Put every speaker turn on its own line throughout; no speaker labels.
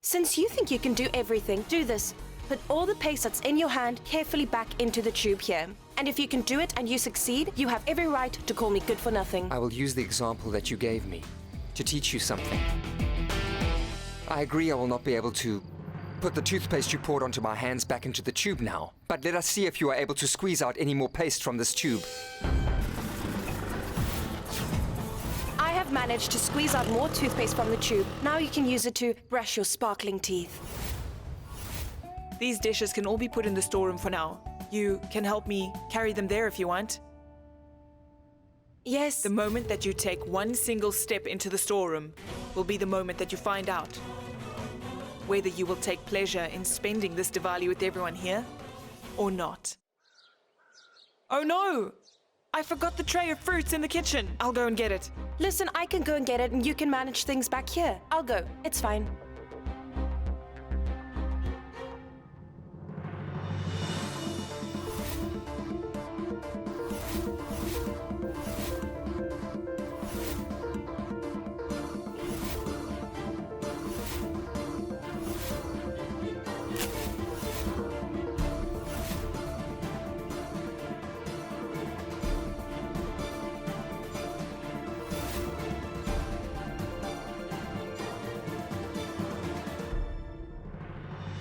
Since you think you can do everything, do this. Put all the paste that's in your hand carefully back into the tube here. And if you can do it and you succeed, you have every right to call me good for nothing.
I will use the example that you gave me to teach you something. I agree I will not be able to put the toothpaste you poured onto my hands back into the tube now. But let us see if you are able to squeeze out any more paste from this tube.
I have managed to squeeze out more toothpaste from the tube. Now you can use it to brush your sparkling teeth.
These dishes can all be put in the storeroom for now. You can help me carry them there if you want.
Yes.
The moment that you take one single step into the storeroom will be the moment that you find out whether you will take pleasure in spending this Diwali with everyone here or not. Oh no! I forgot the tray of fruits in the kitchen. I'll go and get it.
Listen, I can go and get it and you can manage things back here. I'll go. It's fine.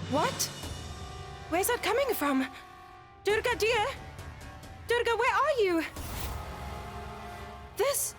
What? Where's that coming from? Durga, dear? Durga, where are you? This...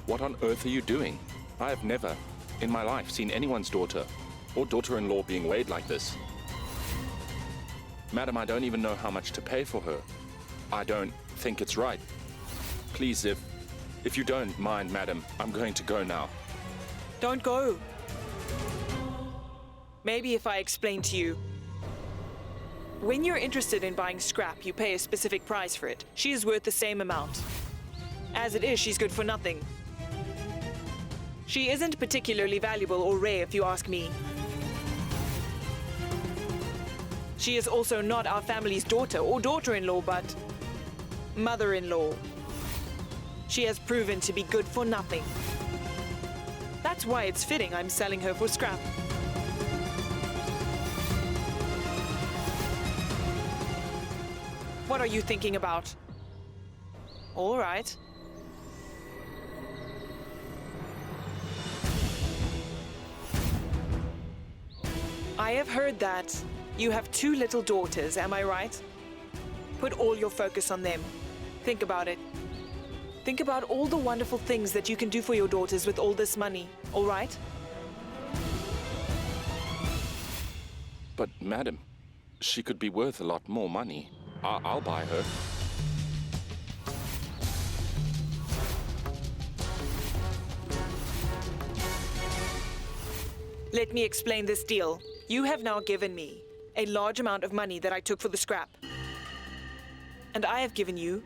What on earth are you doing? I have never, in my life, seen anyone's daughter or daughter-in-law being weighed like this. Madam, I don't even know how much to pay for her. I don't think it's right. Please, if you don't mind, madam, I'm going to go now.
Don't go. Maybe if I explain to you. When you're interested in buying scrap, you pay a specific price for it. She is worth the same amount. As it is, she's good for nothing. She isn't particularly valuable or rare, if you ask me. She is also not our family's daughter or daughter-in-law, but mother-in-law. She has proven to be good for nothing. That's why it's fitting I'm selling her for scrap. What are you thinking about? All right. I have heard that you have 2 little daughters, am I right? Put all your focus on them. Think about it. Think about all the wonderful things that you can do for your daughters with all this money, all right?
But madam, she could be worth a lot more money. I'll buy her.
Let me explain this deal. You have now given me a large amount of money that I took for the scrap. And I have given you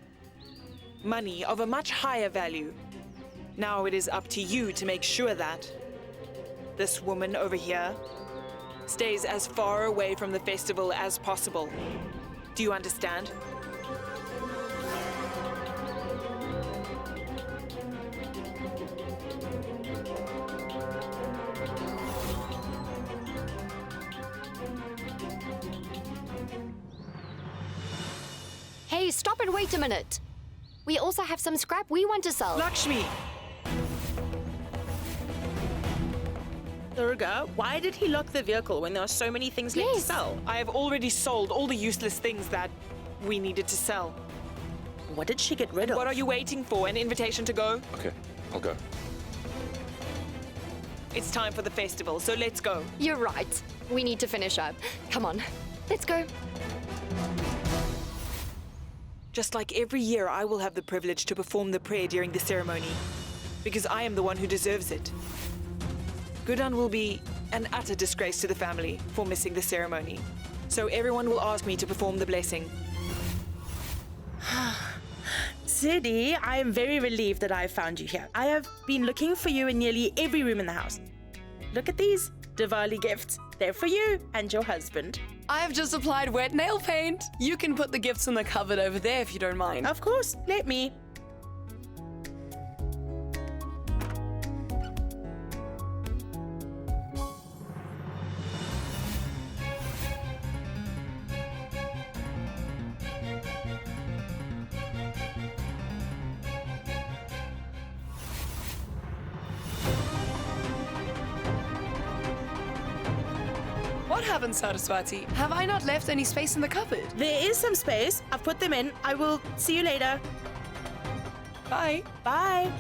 money of a much higher value. Now it is up to you to make sure that this woman over here stays as far away from the festival as possible. Do you understand?
Hey, stop and wait a minute. We also have some scrap we want to sell.
Lakshmi!
Durga, why did he lock the vehicle when there are so many things left to
Yes.
sell?
I have already sold all the useless things that we needed to sell.
What did she get rid of?
What are you waiting for? An invitation to go?
Okay, I'll go.
It's time for the festival, so let's go.
You're right. We need to finish up. Come on, let's go.
Just like every year, I will have the privilege to perform the prayer during the ceremony, because I am the one who deserves it. Guddan will be an utter disgrace to the family for missing the ceremony, so everyone will ask me to perform the blessing.
Siddhi, I am very relieved that I found you here. I have been looking for you in nearly every room in the house. Look at these Diwali gifts. They're for you and your husband.
I've just applied wet nail paint. You can put the gifts in the cupboard over there if you don't mind.
Of course, let me.
What happened, Saraswati? Have I not left any space in the cupboard?
There is some space. I've put them in. I will see you later.
Bye.
Bye.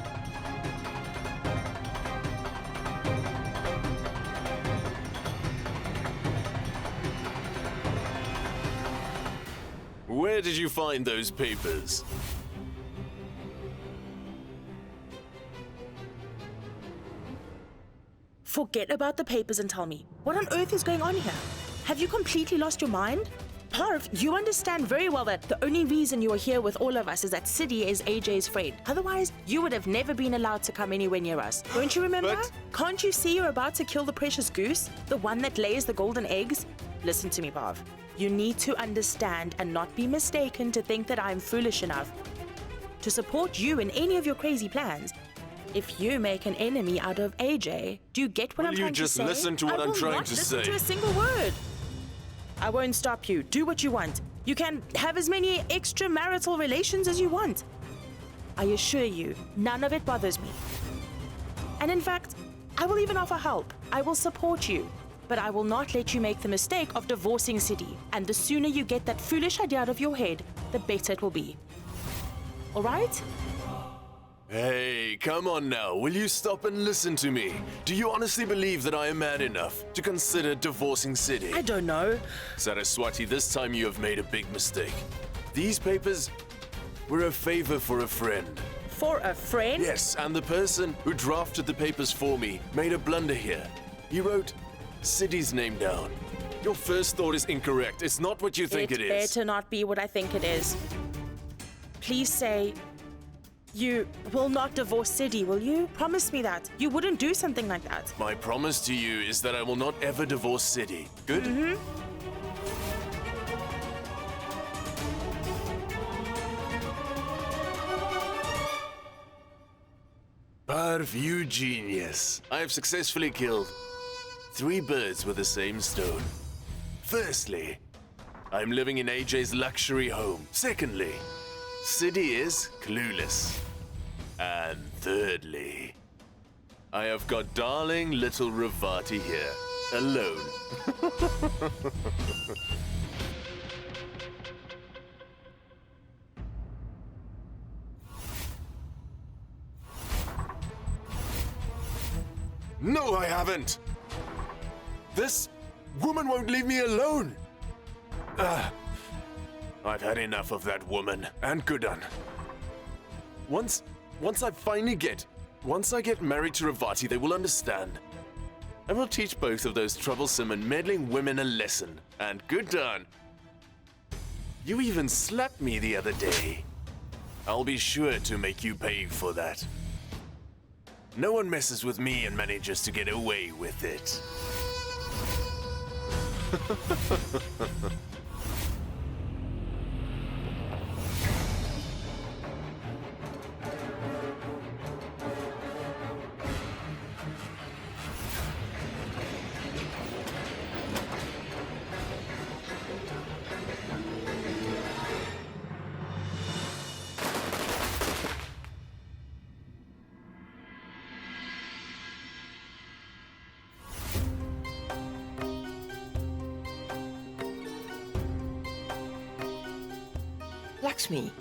Where did you find those papers?
Forget about the papers and tell me, what on earth is going on here? Have you completely lost your mind? Parv, you understand very well that the only reason you are here with all of us is that Siddhi is AJ's friend. Otherwise, you would have never been allowed to come anywhere near us. Don't you remember?
But-
Can't you see you're about to kill the precious goose? The one that lays the golden eggs? Listen to me, Parv. You need to understand and not be mistaken to think that I'm foolish enough to support you in any of your crazy plans. If you make an enemy out of AJ, do you get what
Will
I'm
you
trying
just
to say?
listen to what
I
I'm
will
trying
not
to
listen
say?
to a single word. I won't stop you. Do what you want. You can have as many extramarital relations as you want. I assure you, none of it bothers me. And in fact, I will even offer help. I will support you. But I will not let you make the mistake of divorcing Siddhi. And the sooner you get that foolish idea out of your head, the better it will be. All right?
Hey, come on now. Will you stop and listen to me? Do you honestly believe that I am mad enough to consider divorcing Siddhi?
I don't know.
Saraswati, this time you have made a big mistake. These papers were a favor for a friend.
For a friend?
Yes, and the person who drafted the papers for me made a blunder here. He wrote Siddhi's name down. Your first thought is incorrect. It's not what you think it is.
It better not be what I think it is. Please say you will not divorce Siddhi, will you? Promise me that. You wouldn't do something like that.
My promise to you is that I will not ever divorce Siddhi. Good? Parv, you genius. I have successfully killed 3 birds with the same stone. Firstly, I'm living in AJ's luxury home. Secondly, Siddhi is clueless. And thirdly, I have got darling little Ravati here, alone. No, I haven't! This woman won't leave me alone! I've had enough of that woman and Guddan. Once I get married to Ravati, they will understand. I will teach both of those troublesome and meddling women a lesson. And Guddan, you even slapped me the other day. I'll be sure to make you pay for that. No one messes with me and manages to get away with it.
strikes me.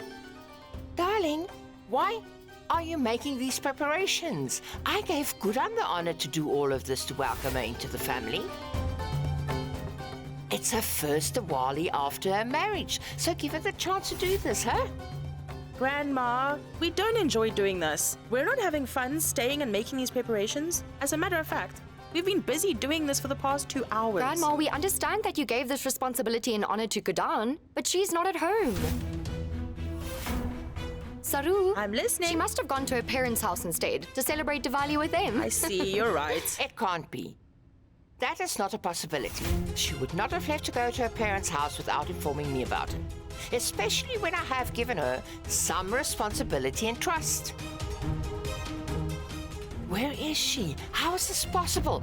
Darling, why are you making these preparations? I gave Guddan the honor to do all of this to welcome her into the family. It's her first Diwali after her marriage, so give her the chance to do this, huh?
Grandma, we don't enjoy doing this. We're not having fun staying and making these preparations. As a matter of fact, we've been busy doing this for the past 2 hours.
Grandma, we understand that you gave this responsibility and honor to Guddan, but she's not at home. Saru,
I'm listening.
she must have gone to her parents' house instead to celebrate Diwali with them.
I see, you're right.
It can't be. That is not a possibility. She would not have left to go to her parents' house without informing me about it. Especially when I have given her some responsibility and trust. Where is she? How is this possible?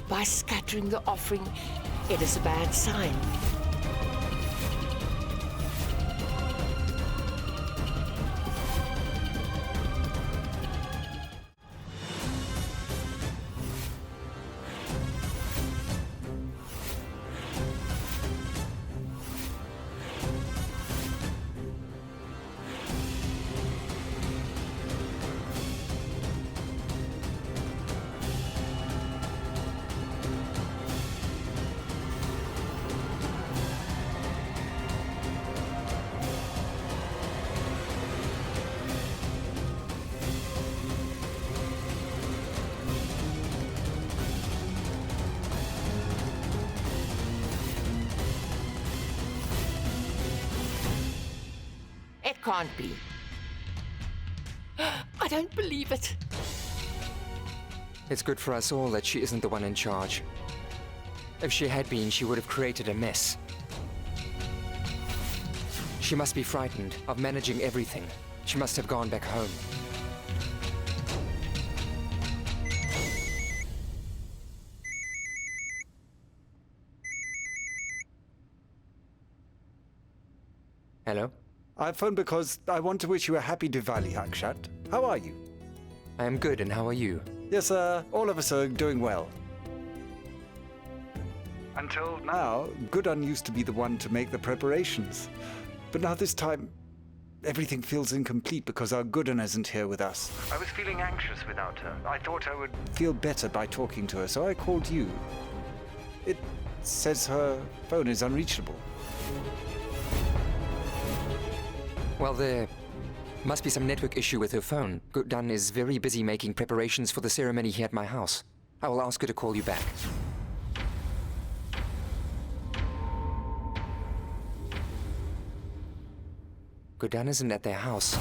By scattering the offering, it is a bad sign. It can't be. I don't believe it.
It's good for us all that she isn't the one in charge. If she had been, she would have created a mess. She must be frightened of managing everything. She must have gone back home. Hello?
I phoned because I want to wish you a happy Diwali, Akshat. How are you?
I am good, and how are you?
Yes, all of us are doing well. Until now, Guddan used to be the one to make the preparations. But now this time, everything feels incomplete because our Guddan isn't here with us. I was feeling anxious without her. I thought I would feel better by talking to her, so I called you. It says her phone is unreachable.
Well, there must be some network issue with her phone. Guddan is very busy making preparations for the ceremony here at my house. I will ask her to call you back. Guddan isn't at their house.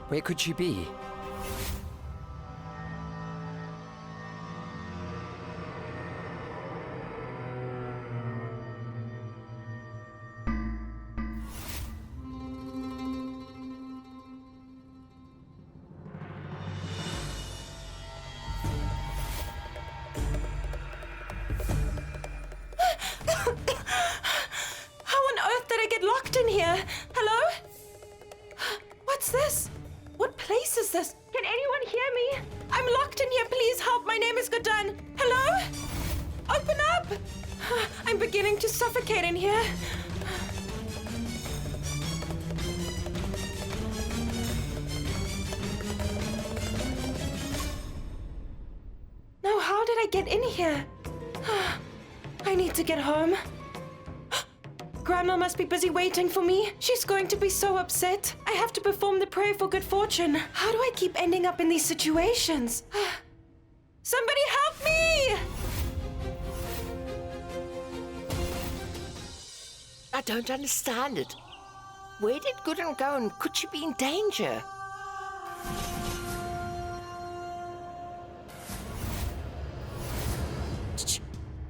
Where could she be?
Locked in here. Hello? What's this? What place is this? Can anyone hear me? I'm locked in here. Please help. My name is Guddan. Hello? Open up. I'm beginning to suffocate in here. Now, how did I get in here? I need to get home. Grandma must be busy waiting for me. She's going to be so upset. I have to perform the prayer for good fortune. How do I keep ending up in these situations? Somebody help me!
I don't understand it. Where did Guddan go and could she be in danger?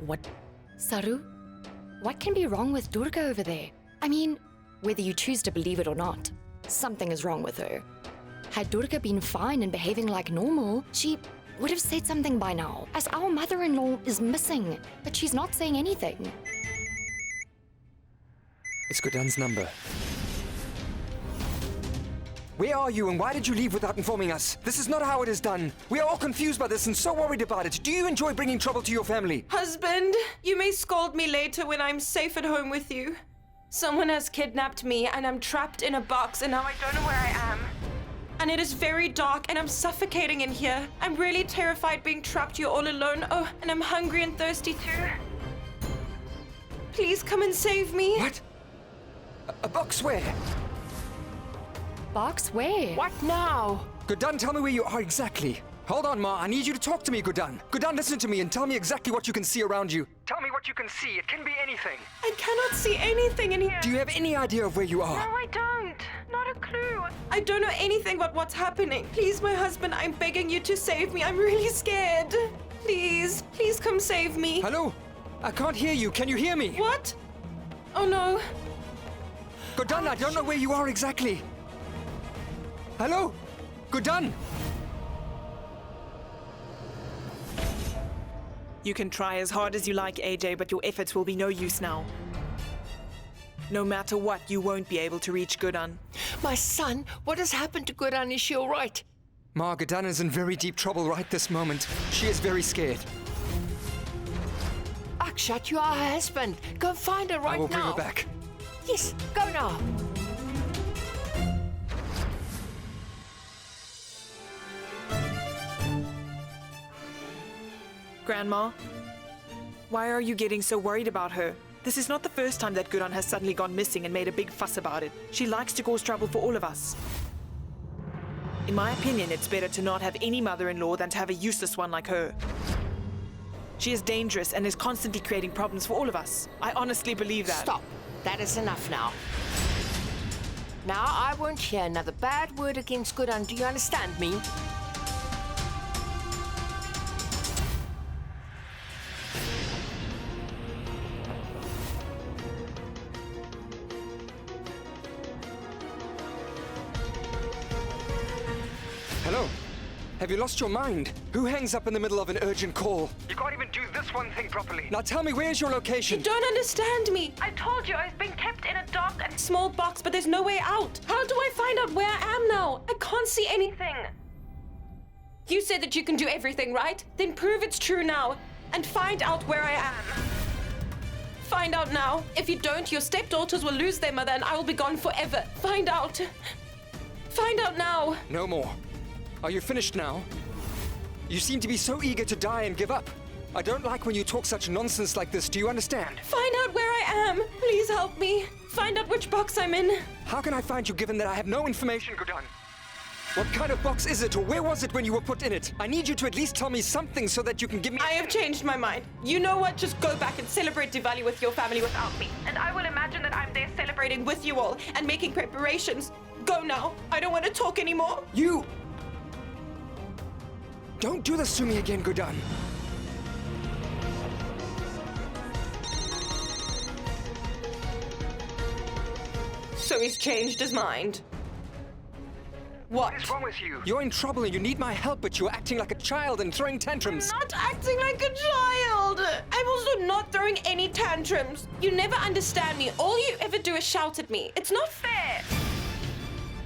What?
Saru, what can be wrong with Durga over there? I mean, whether you choose to believe it or not, something is wrong with her. Had Durga been fine and behaving like normal, she would have said something by now, as our mother-in-law is missing, but she's not saying anything.
It's Guddan's number. Where are you and why did you leave without informing us? This is not how it is done. We are all confused by this and so worried about it. Do you enjoy bringing trouble to your family?
Husband, you may scold me later when I'm safe at home with you. Someone has kidnapped me and I'm trapped in a box and now I don't know where I am. And it is very dark and I'm suffocating in here. I'm really terrified being trapped here all alone. Oh, and I'm hungry and thirsty too. Please come and save me.
What? A box where?
Box where?
What now?
Guddan, tell me where you are exactly. Hold on, Ma. I need you to talk to me, Guddan. Guddan, listen to me and tell me exactly what you can see around you. Tell me what you can see. It can be anything.
I cannot see anything in here.
Do you have any idea of where you are?
No, I don't. Not a clue. I don't know anything about what's happening. Please, my husband, I'm begging you to save me. I'm really scared. Please, please come save me.
Hello? I can't hear you. Can you hear me?
What? Oh no.
Guddan, I don't know where you are exactly. Hello? Guddan?
You can try as hard as you like, AJ, but your efforts will be no use now. No matter what, you won't be able to reach Guddan.
My son, what has happened to Guddan? Is she all right?
Ma, Guddan is in very deep trouble right this moment. She is very scared.
Akshat, you are her husband. Go and find her right now.
I will bring her back.
Yes, go now.
Grandma, why are you getting so worried about her? This is not the first time that Guddan has suddenly gone missing and made a big fuss about it. She likes to cause trouble for all of us. In my opinion, it's better to not have any mother-in-law than to have a useless one like her. She is dangerous and is constantly creating problems for all of us. I honestly believe that.
Stop. That is enough now. Now I won't hear another bad word against Guddan. Do you understand me?
Hello? Have you lost your mind? Who hangs up in the middle of an urgent call? You can't even do this one thing properly. Now tell me, where's your location?
You don't understand me. I told you I was being kept in a dark and small box, but there's no way out. How do I find out where I am now? I can't see anything. You said that you can do everything, right? Then prove it's true now and find out where I am. Find out now. If you don't, your stepdaughters will lose their mother and I will be gone forever. Find out. Find out now.
No more. Are you finished now? You seem to be so eager to die and give up. I don't like when you talk such nonsense like this. Do you understand?
Find out where I am. Please help me. Find out which box I'm in.
How can I find you given that I have no information, Guddan? What kind of box is it, or where was it when you were put in it? I need you to at least tell me something so that you can give me...
I have changed my mind. You know what? Just go back and celebrate Diwali with your family without me. And I will imagine that I'm there celebrating with you all and making preparations. Go now. I don't want to talk anymore.
You... Don't do this to me again, Guddan.
So he's changed his mind. What?
What is wrong with you? You're in trouble and you need my help, but you're acting like a child and throwing tantrums.
I'm not acting like a child. I'm also not throwing any tantrums. You never understand me. All you ever do is shout at me. It's not fair.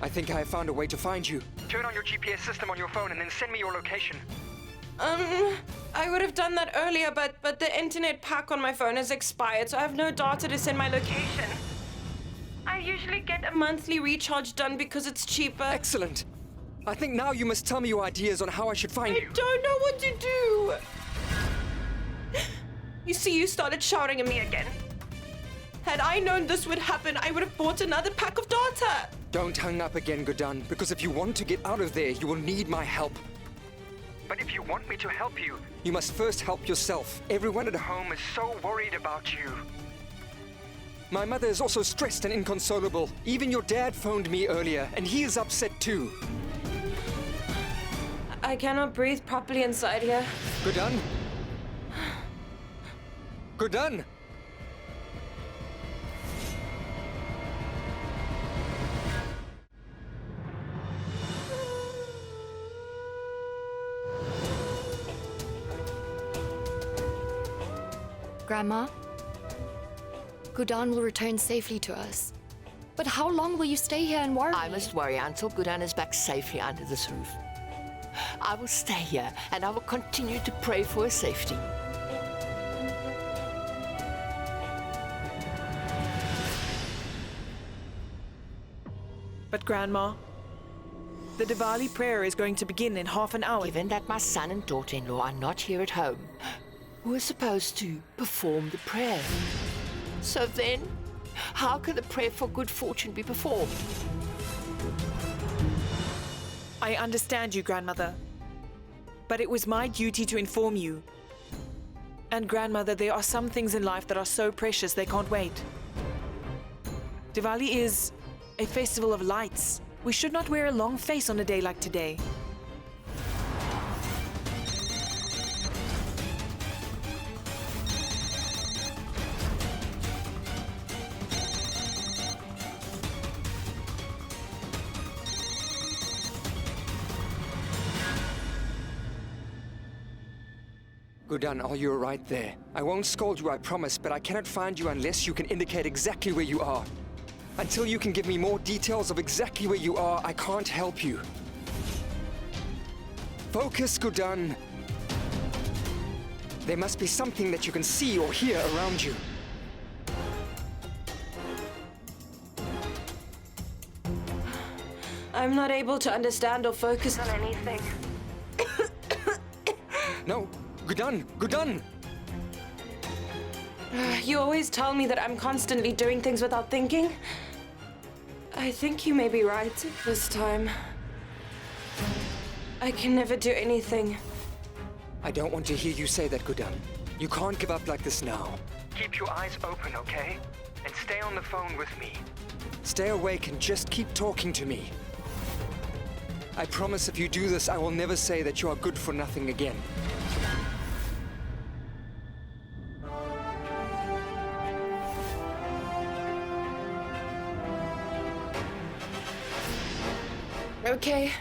I think I have found a way to find you. Turn on your GPS system on your phone and then send me your location.
I would have done that earlier, but the internet pack on my phone has expired, so I have no data to send my location. I usually get a monthly recharge done because it's cheaper.
Excellent. I think now you must tell me your ideas on how I should find you.
I don't know what to do. You see, you started shouting at me again. Had I known this would happen, I would have bought another pack of data.
Don't hang up again, Guddan, because if you want to get out of there, you will need my help. But if you want me to help you, you must first help yourself. Everyone at home is so worried about you. My mother is also stressed and inconsolable. Even your dad phoned me earlier, and he is upset too.
I cannot breathe properly inside here.
Guddan? Guddan?
Grandma? Guddan will return safely to us. But how long will you stay here and worry?
I must worry until Guddan is back safely under this roof. I will stay here and I will continue to pray for her safety.
But Grandma, the Diwali prayer is going to begin in half an hour.
Given that my son and daughter-in-law are not here at home, who are supposed to perform the prayer? So then, how can the prayer for good fortune be performed?
I understand you, Grandmother. But it was my duty to inform you. And Grandmother, there are some things in life that are so precious they can't wait. Diwali is a festival of lights. We should not wear a long face on a day like today.
Guddan, are you right there? I won't scold you, I promise, but I cannot find you unless you can indicate exactly where you are. Until you can give me more details of exactly where you are, I can't help you. Focus, Guddan. There must be something that you can see or hear around you.
I'm not able to understand or focus on anything.
No, Guddan, Guddan!
You always tell me that I'm constantly doing things without thinking. I think you may be right this time. I can never do anything.
I don't want to hear you say that, Guddan. You can't give up like this now. Keep your eyes open, okay? And stay on the phone with me. Stay awake and just keep talking to me. I promise if you do this, I will never say that you are good for nothing again.
Okay.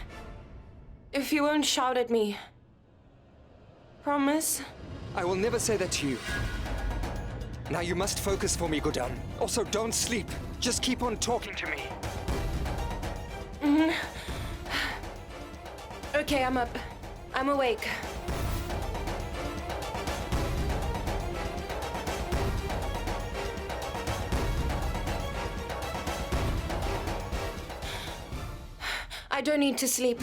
If you won't shout at me. Promise?
I will never say that to you. Now you must focus for me, Guddan. Also, don't sleep. Just keep on talking to me.
Okay, I'm up. I'm awake. I don't need to sleep.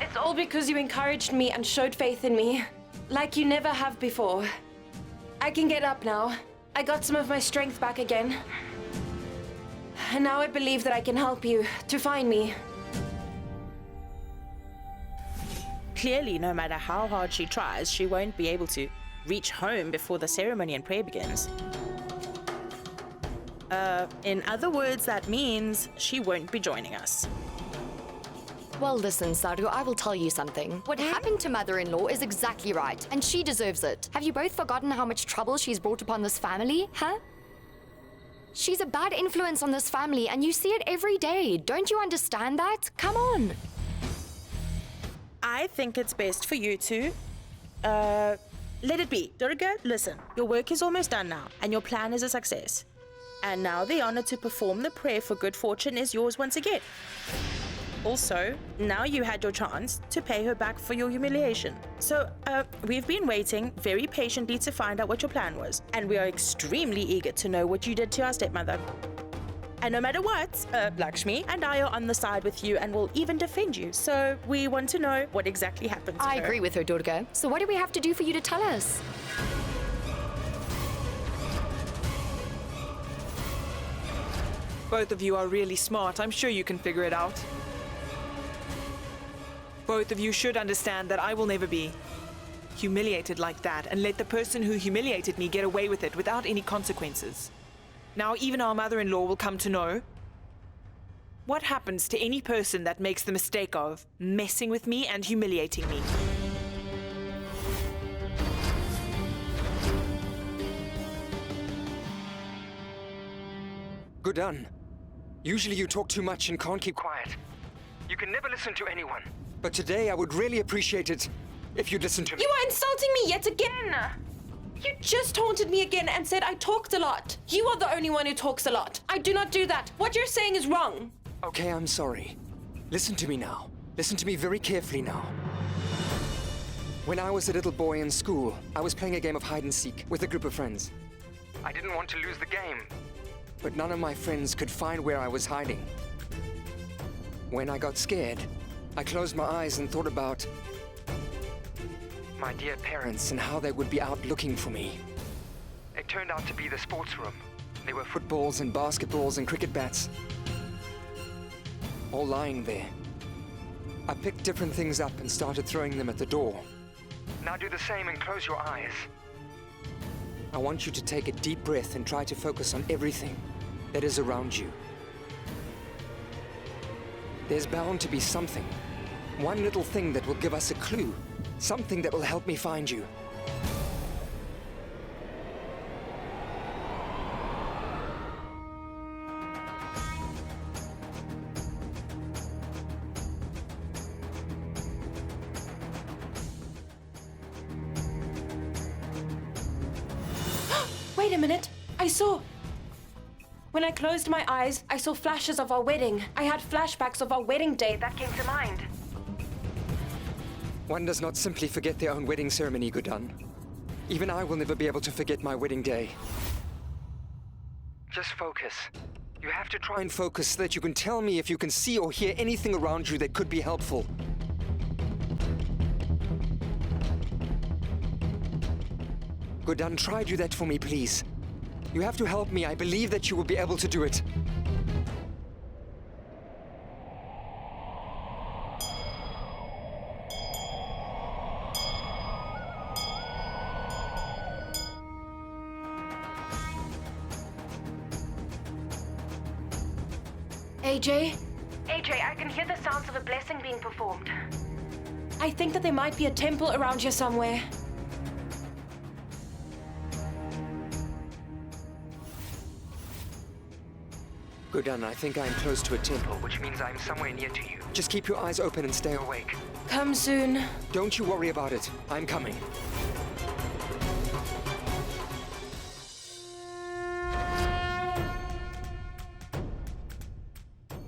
It's all because you encouraged me and showed faith in me, like you never have before. I can get up now. I got some of my strength back again. And now I believe that I can help you to find me.
Clearly, no matter how hard she tries, she won't be able to reach home before the ceremony and prayer begins. In other words, that means she won't be joining us.
Well, listen, Saru, I will tell you something. What happened to mother-in-law is exactly right, and she deserves it. Have you both forgotten how much trouble she's brought upon this family, huh? She's a bad influence on this family, and you see it every day. Don't you understand that? Come on.
I think it's best for you to, let it be. Durga, listen, your work is almost done now, and your plan is a success. And now the honor to perform the prayer for good fortune is yours once again. Also, now you had your chance to pay her back for your humiliation. So, we've been waiting very patiently to find out what your plan was, and we are extremely eager to know what you did to our stepmother. And no matter what, Lakshmi and I are on the side with you and will even defend you. So we want to know what exactly happened to her.
I agree with her, Durga. So what do we have to do for you to tell us?
Both of you are really smart. I'm sure you can figure it out. Both of you should understand that I will never be humiliated like that and let the person who humiliated me get away with it without any consequences. Now even our mother-in-law will come to know what happens to any person that makes the mistake of messing with me and humiliating me.
Guddan, usually you talk too much and can't keep quiet. You can never listen to anyone. But today I would really appreciate it if you'd listen to me.
You are insulting me yet again! You just taunted me again and said I talked a lot. You are the only one who talks a lot. I do not do that. What you're saying is wrong.
Okay, I'm sorry. Listen to me now. Listen to me very carefully now. When I was a little boy in school, I was playing a game of hide and seek with a group of friends. I didn't want to lose the game, but none of my friends could find where I was hiding. When I got scared, I closed my eyes and thought about my dear parents and how they would be out looking for me. It turned out to be the sports room. There were footballs and basketballs and cricket bats, all lying there. I picked different things up and started throwing them at the door. Now do the same and close your eyes. I want you to take a deep breath and try to focus on everything that is around you. There's bound to be something, one little thing that will give us a clue, something that will help me find you.
Wait a minute. I saw... When I closed my eyes, I saw flashes of our wedding. I had flashbacks of our wedding day that came to mind.
One does not simply forget their own wedding ceremony, Guddan. Even I will never be able to forget my wedding day. Just focus. You have to try and focus so that you can tell me if you can see or hear anything around you that could be helpful. Guddan, try do that for me, please. You have to help me. I believe that you will be able to do it.
AJ? AJ, I can hear the sounds of a blessing being performed. I think that there might be a temple around here somewhere.
Guddan, I think I'm close to a temple, which means I'm somewhere near to you. Just keep your eyes open and stay awake.
Come soon.
Don't you worry about it. I'm coming.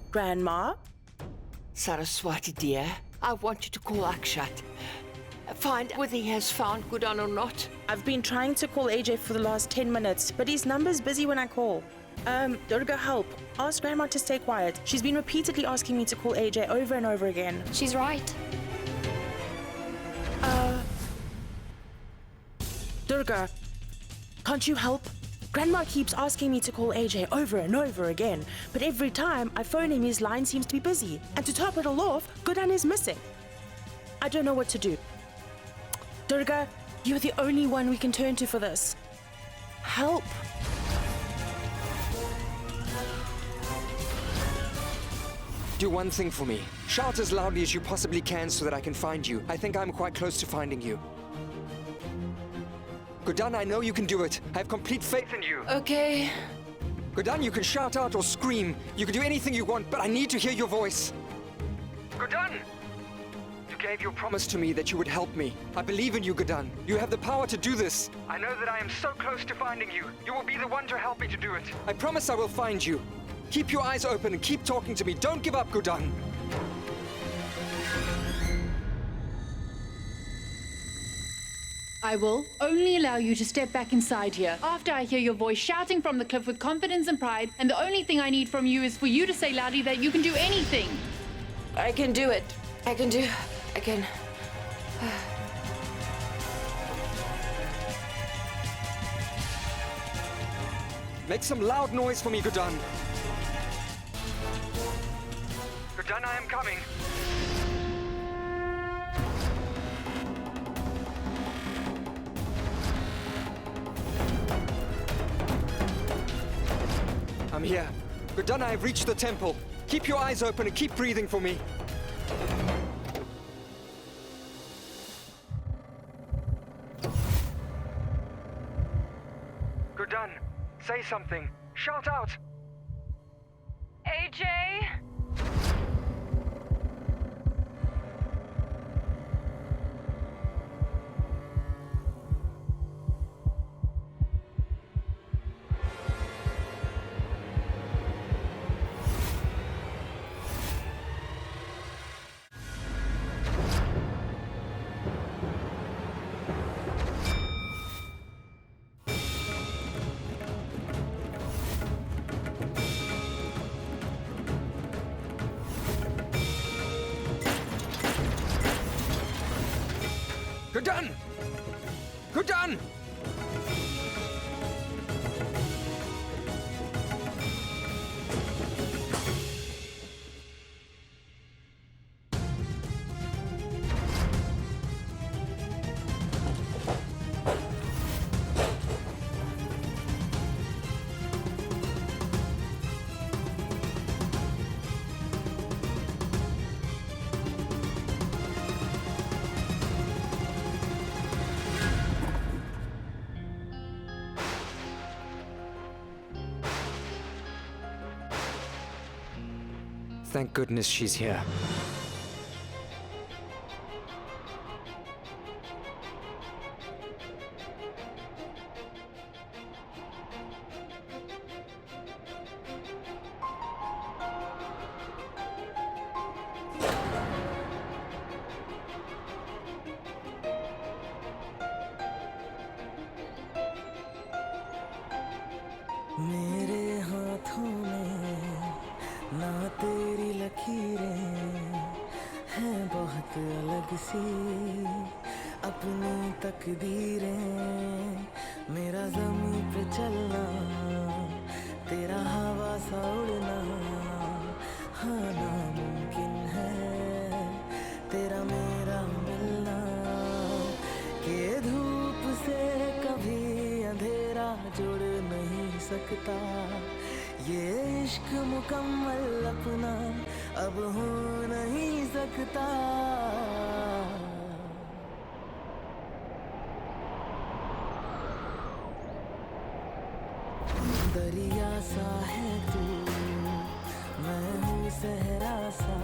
Grandma?
Saraswati, dear, I want you to call Akshat. Find whether he has found Guddan or not.
I've been trying to call AJ for the last 10 minutes, but his number's busy when I call. Durga, help. Ask Grandma to stay quiet. She's been repeatedly asking me to call AJ over and over again.
She's right.
Durga, can't you help? Grandma keeps asking me to call AJ over and over again, but every time I phone him, his line seems to be busy. And to top it all off, Guddan is missing. I don't know what to do. Durga, you're the only one we can turn to for this. Help.
Do one thing for me. Shout as loudly as you possibly can so that I can find you. I think I'm quite close to finding you. Guddan, I know you can do it. I have complete faith in you.
Okay.
Guddan, you can shout out or scream. You can do anything you want, but I need to hear your voice. Guddan! You gave your promise to me that you would help me. I believe in you, Guddan. You have the power to do this. I know that I am so close to finding you. You will be the one to help me to do it. I promise I will find you. Keep your eyes open and keep talking to me. Don't give up, Guddan.
I will only allow you to step back inside here after I hear your voice shouting from the cliff with confidence and pride, and the only thing I need from you is for you to say loudly that you can do anything.
I can do it. I can.
Make some loud noise for me, Guddan. Guddan, I am coming. I'm here. Guddan, I have reached the temple. Keep your eyes open and keep breathing for me. Guddan, say something. Shout out.
AJ?
Guddan! Guddan! Thank goodness she's here.
मेरे हाथों में ना तेरी लकीरें हैं बहुत अलग सी अपनी तकदीरें मेरा ज़मीं पे चलना तेरा हवा सा उड़ना हाँ नामुमकिन है तेरा मेरा मिलना कि धूप से कभी अंधेरा जुड़ नहीं सकता ये इश्क मुकम्मल अपना अब हो नहीं सकता दरिया सा है तू मैं हूँ सहरा सा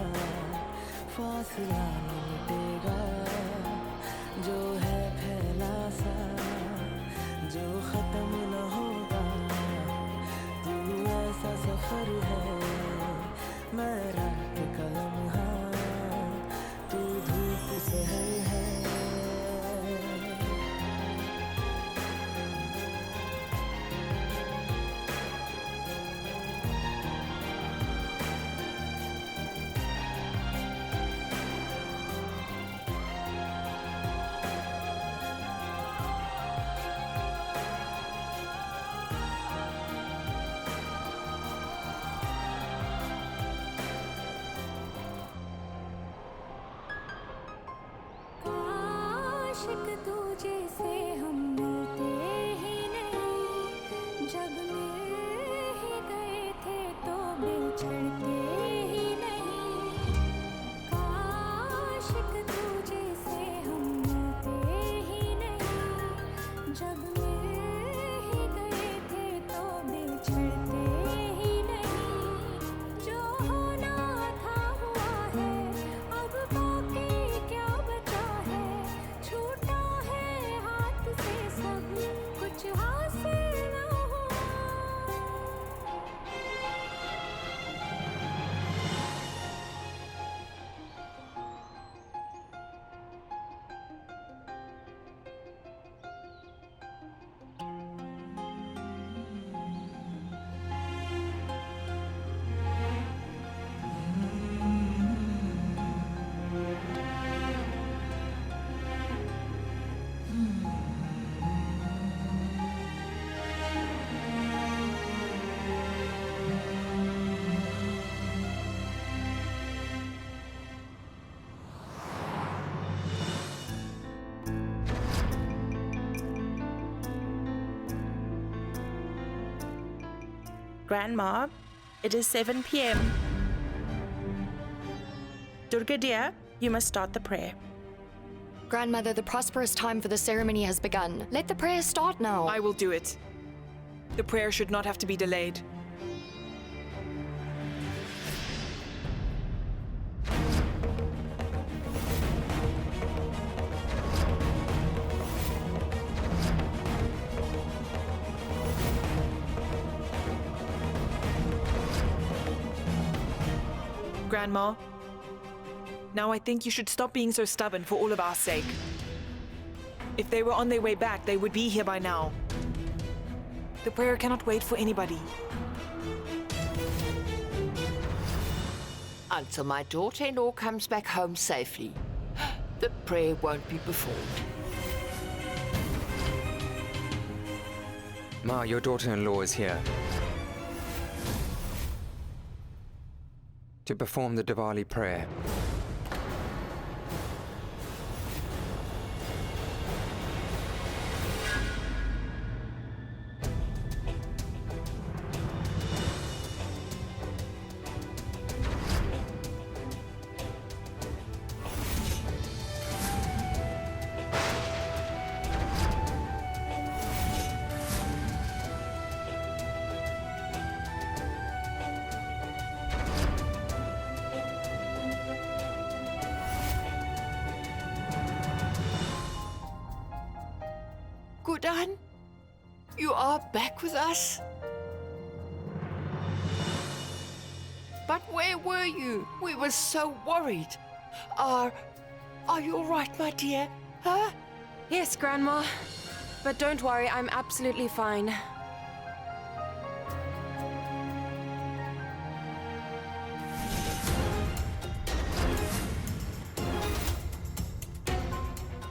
फासला मिटेगा जो है फैला सा जो खत्म न होगा तू ऐसा सफर है मैं रात का लम्हा तू धूप सहर है
आशिक तुझे से हम मिलते ही नहीं जब मिल ही गए थे तो बिछड़ते ही नहीं आशिक तुझे से हम मिलते ही नहीं जब मिल ही गए थे तो बिछड़ते ही नहीं जो होना था हुआ है अब बाकी क्या बचा है छूटा है हाथ से सब कुछ हासिल न हुआ
Grandma, it is 7 p.m. Durga dear, you must start the prayer.
Grandmother, the prosperous time for the ceremony has begun. Let the prayer start now.
I will do it. The prayer should not have to be delayed. Grandma, now I think you should stop being so stubborn for all of our sake. If they were on their way back, they would be here by now. The prayer cannot wait for anybody.
Until my daughter-in-law comes back home safely, the prayer won't be performed.
Ma, your daughter-in-law is here. To perform the Diwali prayer.
Guddan, you are back with us? But where were you? We were so worried. Are you all right, my dear? Huh?
Yes, Grandma. But don't worry, I'm absolutely fine.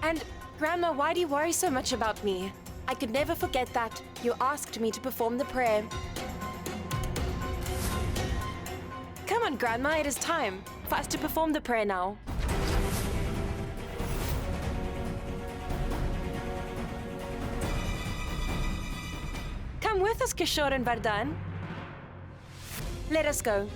And, Grandma, why do you worry so much about me? I could never forget that. You asked me to perform the prayer. Come on, Grandma, it is time for us to perform the prayer now. Come with us, Kishore and Vardhan. Let us go.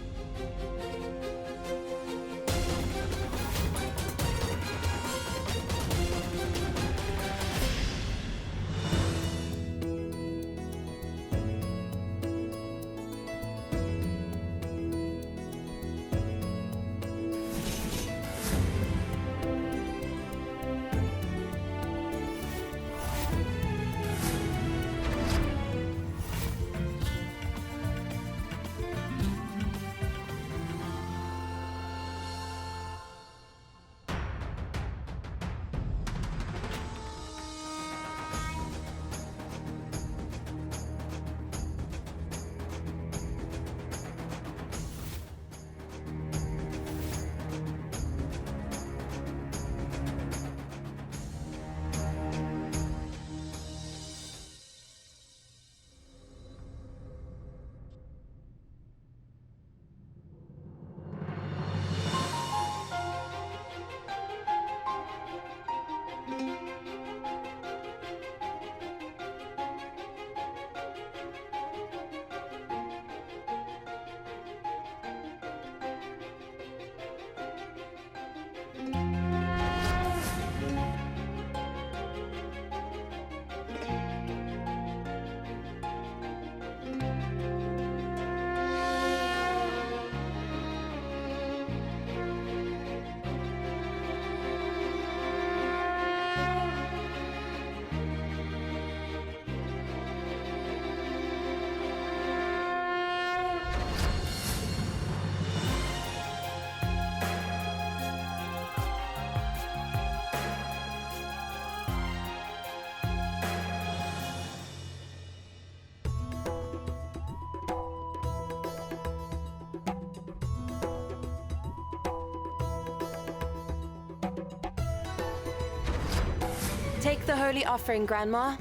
Take the holy offering, Grandma.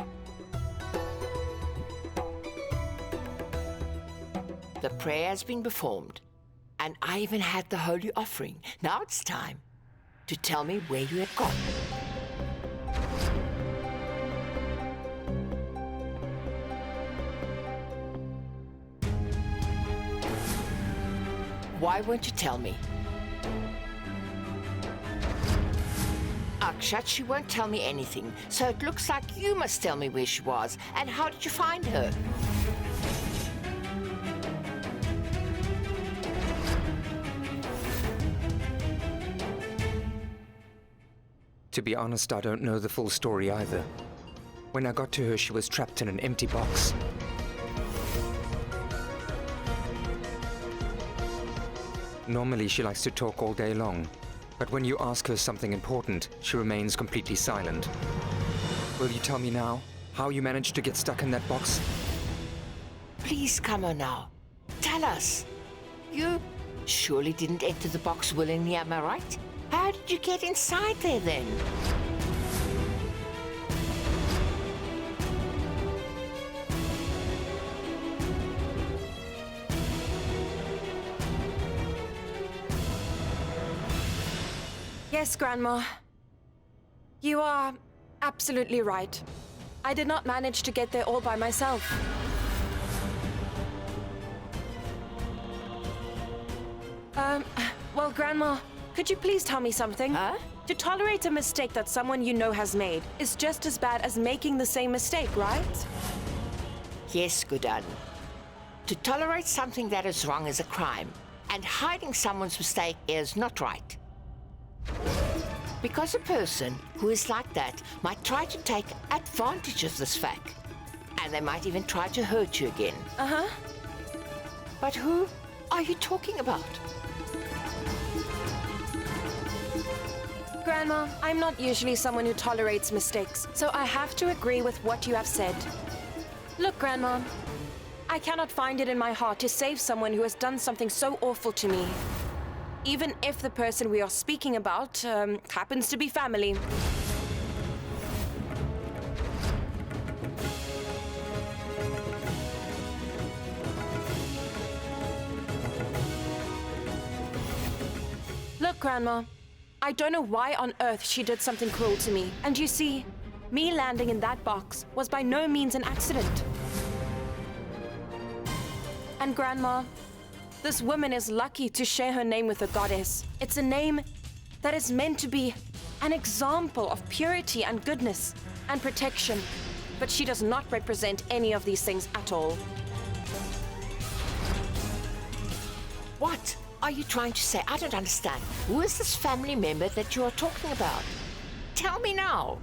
The prayer has been performed, and I even had the holy offering. Now it's time to tell me where you had gone. Why won't you tell me? Akshat, she won't tell me anything, so it looks like you must tell me where she was. And how did you find her?
To be honest, I don't know the full story either. When I got to her, she was trapped in an empty box. Normally, she likes to talk all day long, but when you ask her something important, she remains completely silent. Will you tell me now how you managed to get stuck in that box?
Please come on now. Tell us. You surely didn't enter the box willingly, am I right? How did you get inside there then?
Yes, Grandma. You are absolutely right. I did not manage to get there all by myself. Well, Grandma, could you please tell me something?
Huh?
To tolerate a mistake that someone you know has made is just as bad as making the same mistake, right?
Yes, Guddan. To tolerate something that is wrong is a crime, and hiding someone's mistake is not right. Because a person who is like that might try to take advantage of this fact, and they might even try to hurt you again.
Uh-huh.
But who are you talking about?
Grandma, I'm not usually someone who tolerates mistakes, so I have to agree with what you have said. Look, Grandma, I cannot find it in my heart to save someone who has done something so awful to me. Even if the person we are speaking about happens to be family. Look, Grandma, I don't know why on earth she did something cruel to me. And you see, me landing in that box was by no means an accident. And Grandma, this woman is lucky to share her name with a goddess. It's a name that is meant to be an example of purity and goodness and protection. But she does not represent any of these things at all.
What are you trying to say? I don't understand. Who is this family member that you are talking about? Tell me now.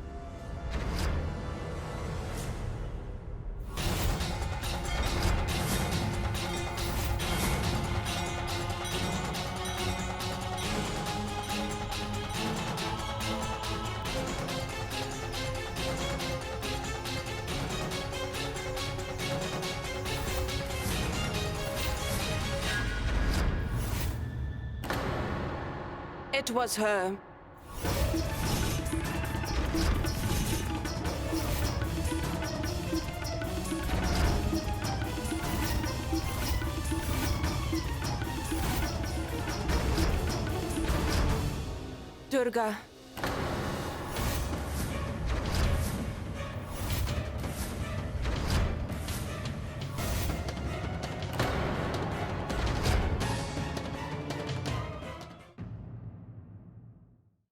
It was her. Durga.